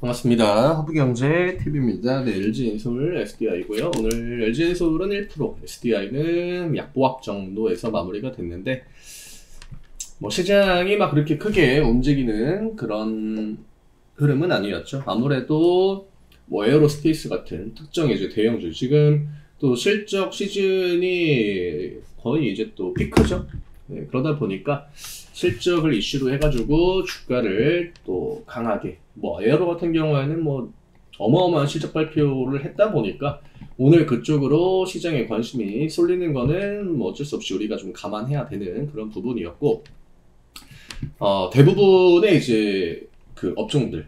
반갑습니다. 허브경제TV입니다. 네, LG엔솔 SDI고요. 오늘 LG엔솔은 1%, SDI는 약보합 정도에서 마무리가 됐는데 뭐 시장이 막 그렇게 크게 움직이는 그런 흐름은 아니었죠. 아무래도 뭐 에어로스페이스 같은 특정 이제 대형주, 지금 또 실적 시즌이 거의 이제 또 피크죠. 네, 그러다 보니까 실적을 이슈로 해가지고 주가를 또 강하게, 뭐 에어로 같은 경우에는 뭐 어마어마한 실적 발표를 했다 보니까 오늘 그쪽으로 시장에 관심이 쏠리는 거는 뭐 어쩔 수 없이 우리가 좀 감안해야 되는 그런 부분이었고, 대부분의 이제 그 업종들은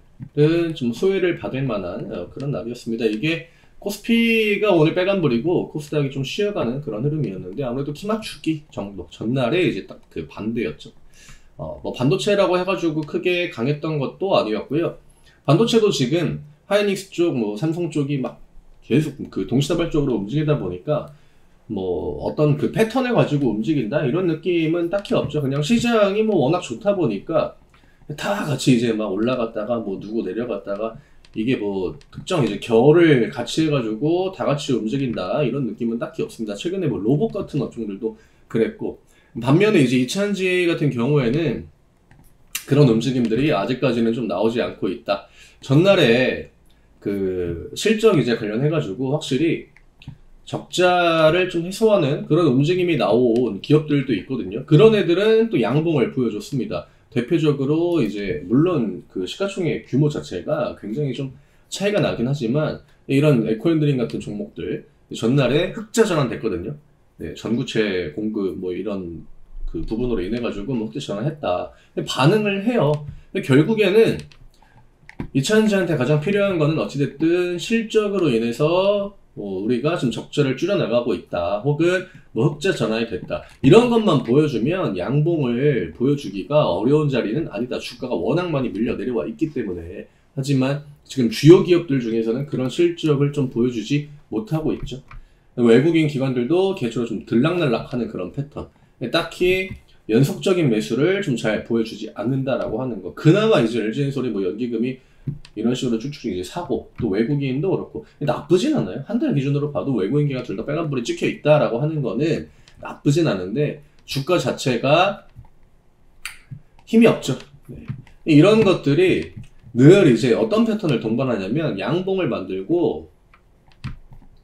좀 소외를 받을 만한 그런 날이었습니다. 이게 코스피가 오늘 빨간불이고 코스닥이 좀 쉬어가는 그런 흐름이었는데, 아무래도 키맞추기 정도, 전날에 이제 딱 그 반대였죠. 뭐 반도체라고 해가지고 크게 강했던 것도 아니었고요. 반도체도 지금 하이닉스 쪽, 뭐 삼성 쪽이 막 계속 그 동시다발적으로 움직이다 보니까 뭐 어떤 그 패턴을 가지고 움직인다 이런 느낌은 딱히 없죠. 그냥 시장이 뭐 워낙 좋다 보니까 다 같이 이제 막 올라갔다가 뭐 누구 내려갔다가, 이게 뭐 특정 이제 결을 같이 해가지고 다 같이 움직인다 이런 느낌은 딱히 없습니다. 최근에 뭐 로봇 같은 업종들도 그랬고, 반면에 이제 이차전지 같은 경우에는 그런 움직임들이 아직까지는 좀 나오지 않고 있다. 전날에 그 실적 이제 관련해가지고 확실히 적자를 좀 해소하는 그런 움직임이 나온 기업들도 있거든요. 그런 애들은 또 양봉을 보여줬습니다. 대표적으로 이제 물론 그 시가총액 규모 자체가 굉장히 좀 차이가 나긴 하지만, 이런 에코핸들링 같은 종목들 전날에 흑자 전환됐거든요. 네, 전구체 공급 뭐 이런 그 부분으로 인해 가지고 뭐 흑자 전환했다. 반응을 해요. 근데 결국에는 이차전지한테 가장 필요한 거는 어찌됐든 실적으로 인해서 뭐 우리가 지금 적자를 줄여나가고 있다, 혹은 뭐 흑자 전환이 됐다, 이런 것만 보여주면 양봉을 보여주기가 어려운 자리는 아니다. 주가가 워낙 많이 밀려 내려와 있기 때문에. 하지만 지금 주요 기업들 중에서는 그런 실적을 좀 보여주지 못하고 있죠. 외국인 기관들도 개체로 좀 들락날락하는 그런 패턴, 딱히 연속적인 매수를 좀 잘 보여주지 않는다라고 하는 거. 그나마 이제 LG엔솔이 뭐 연기금이 이런 식으로 쭉쭉 이제 사고, 또 외국인도 그렇고 나쁘진 않아요. 한 달 기준으로 봐도 외국인 기관 둘 다 빨간불이 찍혀 있다라고 하는 거는 나쁘진 않은데, 주가 자체가 힘이 없죠. 네. 이런 것들이 늘 이제 어떤 패턴을 동반하냐면, 양봉을 만들고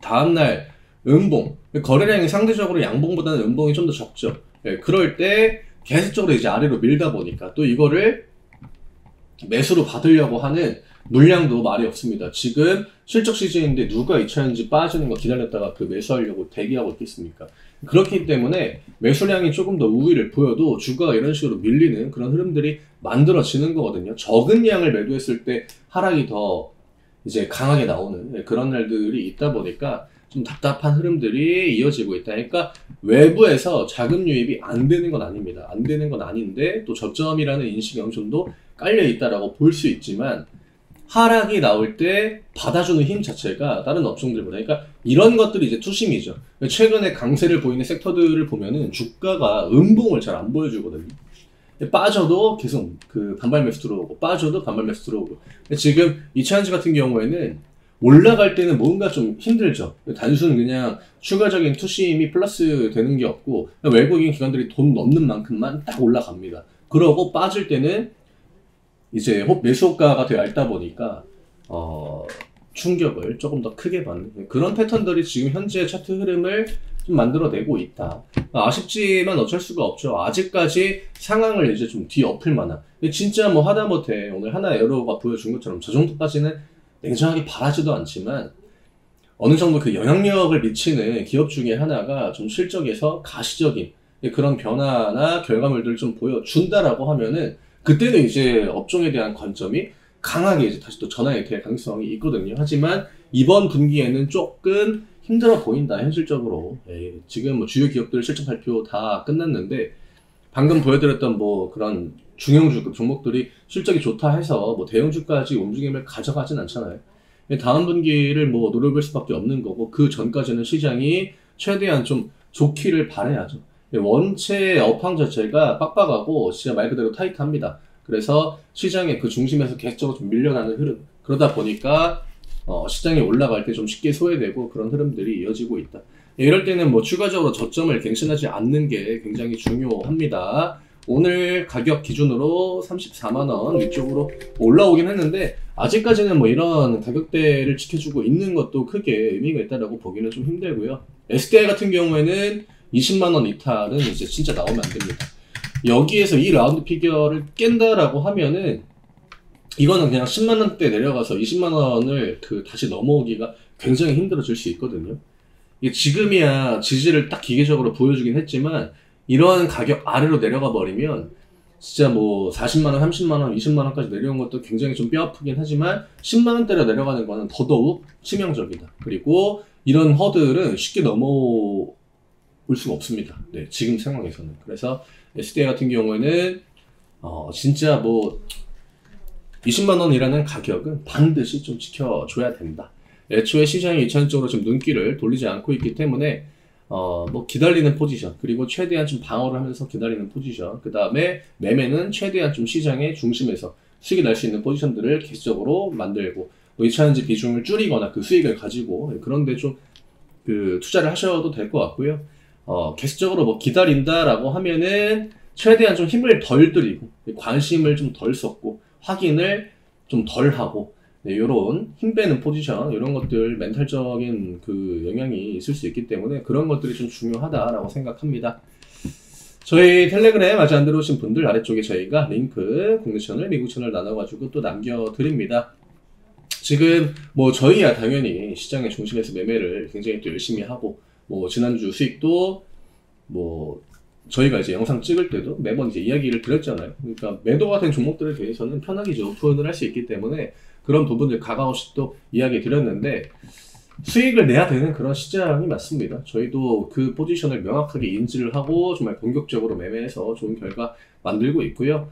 다음날 음봉, 거래량이 상대적으로 양봉보다는 음봉이 좀 더 적죠. 네, 그럴 때 계속적으로 이제 아래로 밀다 보니까 또 이거를 매수로 받으려고 하는 물량도 말이 없습니다. 지금 실적 시즌인데 누가 이차전지 빠지는 거 기다렸다가 그 매수하려고 대기하고 있겠습니까? 그렇기 때문에 매수량이 조금 더 우위를 보여도 주가가 이런 식으로 밀리는 그런 흐름들이 만들어지는 거거든요. 적은 양을 매도했을 때 하락이 더 이제 강하게 나오는 그런 날들이 있다 보니까 좀 답답한 흐름들이 이어지고 있다. 그러니까 외부에서 자금 유입이 안 되는 건 아닙니다. 안 되는 건 아닌데, 또 저점이라는 인식이 어느 정도 깔려 있다라고 볼 수 있지만, 하락이 나올 때 받아주는 힘 자체가 다른 업종들보다, 그러니까 이런 것들이 이제 투심이죠. 최근에 강세를 보이는 섹터들을 보면은 주가가 음봉을 잘 안 보여주거든요. 빠져도 계속 그 반발 매수 들어오고, 빠져도 반발 매수 들어오고. 지금 이차전지 같은 경우에는 올라갈 때는 뭔가 좀 힘들죠. 단순 그냥 추가적인 투심이 플러스 되는 게 없고, 외국인 기관들이 돈 넣는 만큼만 딱 올라갑니다. 그러고 빠질 때는 이제 매수 효과가 되어 얇다 보니까 충격을 조금 더 크게 받는 그런 패턴들이 지금 현재 차트 흐름을 좀 만들어내고 있다. 아쉽지만 어쩔 수가 없죠. 아직까지 상황을 이제 좀 뒤엎을 만한, 진짜 뭐 하다못해 오늘 하나 에어로가 보여준 것처럼 저 정도까지는 냉정하게 바라지도 않지만, 어느 정도 그 영향력을 미치는 기업 중에 하나가 좀 실적에서 가시적인 그런 변화나 결과물들을 좀 보여준다라고 하면은, 그때는 이제 업종에 대한 관점이 강하게 이제 다시 또 전환이 될 가능성이 있거든요. 하지만 이번 분기에는 조금 힘들어 보인다, 현실적으로. 지금 뭐 주요 기업들 실적 발표 다 끝났는데, 방금 보여드렸던 뭐 그런 중형주급 종목들이 실적이 좋다 해서 뭐 대형주까지 움직임을 가져가진 않잖아요. 다음 분기를 뭐 노려볼 수밖에 없는 거고, 그 전까지는 시장이 최대한 좀 좋기를 바라야죠. 원체 업황 자체가 빡빡하고 진짜 말 그대로 타이트합니다. 그래서 시장의 그 중심에서 계속적으로 좀 밀려나는 흐름, 그러다 보니까 시장이 올라갈 때 좀 쉽게 소외되고 그런 흐름들이 이어지고 있다. 이럴 때는 뭐 추가적으로 저점을 갱신하지 않는 게 굉장히 중요합니다. 오늘 가격 기준으로 34만원 위쪽으로 올라오긴 했는데 아직까지는 뭐 이런 가격대를 지켜주고 있는 것도 크게 의미가 있다라고 보기는 좀 힘들고요. SDI 같은 경우에는 20만원 이탈은 이제 진짜 나오면 안 됩니다. 여기에서 이 라운드 피겨를 깬다라고 하면은 이거는 그냥 10만원대 내려가서 20만원을 다시 넘어오기가 굉장히 힘들어질 수 있거든요. 이게 지금이야 지지를 딱 기계적으로 보여주긴 했지만 이런 가격 아래로 내려가 버리면 진짜 뭐 40만원, 30만원, 20만원까지 내려온 것도 굉장히 좀 뼈아프긴 하지만 10만원대로 내려가는 거는 더더욱 치명적이다. 그리고 이런 허들은 쉽게 넘어올 수가 없습니다. 네, 지금 상황에서는. 그래서 SDI 같은 경우에는 진짜 뭐 20만원이라는 가격은 반드시 좀 지켜줘야 된다. 애초에 시장이 2차전적으로 좀 눈길을 돌리지 않고 있기 때문에 뭐 기다리는 포지션, 그리고 최대한 좀 방어를 하면서 기다리는 포지션, 그 다음에 매매는 최대한 좀 시장의 중심에서 수익이 날 수 있는 포지션들을 계속적으로 만들고 뭐 2차전지 비중을 줄이거나 그 수익을 가지고 그런데 좀 투자를 하셔도 될 것 같고요. 계속적으로 뭐 기다린다라고 하면은 최대한 좀 힘을 덜 들이고 관심을 좀 덜 쏟고 확인을 좀 덜 하고 네, 요런 힘 빼는 포지션, 이런 것들 멘탈적인 영향이 있을 수 있기 때문에 그런 것들이 좀 중요하다라고 생각합니다. 저희 텔레그램 아직 안 들어오신 분들 아래쪽에 저희가 링크 국내 채널, 미국 채널 나눠가지고 또 남겨드립니다. 지금 뭐 저희야 당연히 시장의 중심에서 매매를 굉장히 또 열심히 하고 뭐 지난주 수익도 뭐 저희가 이제 영상 찍을 때도 매번 이제 이야기를 드렸잖아요. 그러니까 매도가 된 종목들에 대해서는 편하게 이제 오픈을 할 수 있기 때문에 그런 부분들 가감없이 또 이야기 드렸는데 수익을 내야 되는 그런 시장이 맞습니다. 저희도 그 포지션을 명확하게 인지를 하고 정말 본격적으로 매매해서 좋은 결과 만들고 있고요.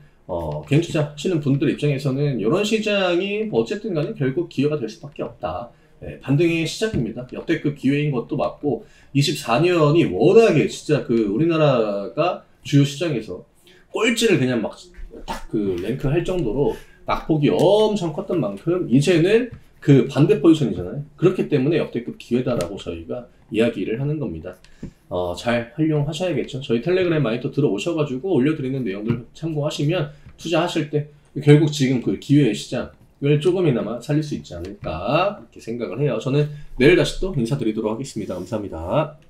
개인 투자 하시는 분들 입장에서는 이런 시장이 어쨌든 간에 결국 기회가 될 수밖에 없다. 네, 반등의 시작입니다. 역대급 기회인 것도 맞고 24년이 워낙에 진짜 우리나라가 주요 시장에서 꼴찌를 그냥 막 딱 랭크할 정도로 낙폭이 엄청 컸던 만큼 이제는 반대 포지션이잖아요. 그렇기 때문에 역대급 기회다라고 저희가 이야기를 하는 겁니다. 잘 활용하셔야겠죠. 저희 텔레그램 많이 또 들어오셔가지고 올려드리는 내용들 참고하시면 투자하실 때 결국 지금 기회의 시장을 조금이나마 살릴 수 있지 않을까 이렇게 생각을 해요. 저는 내일 다시 또 인사드리도록 하겠습니다. 감사합니다.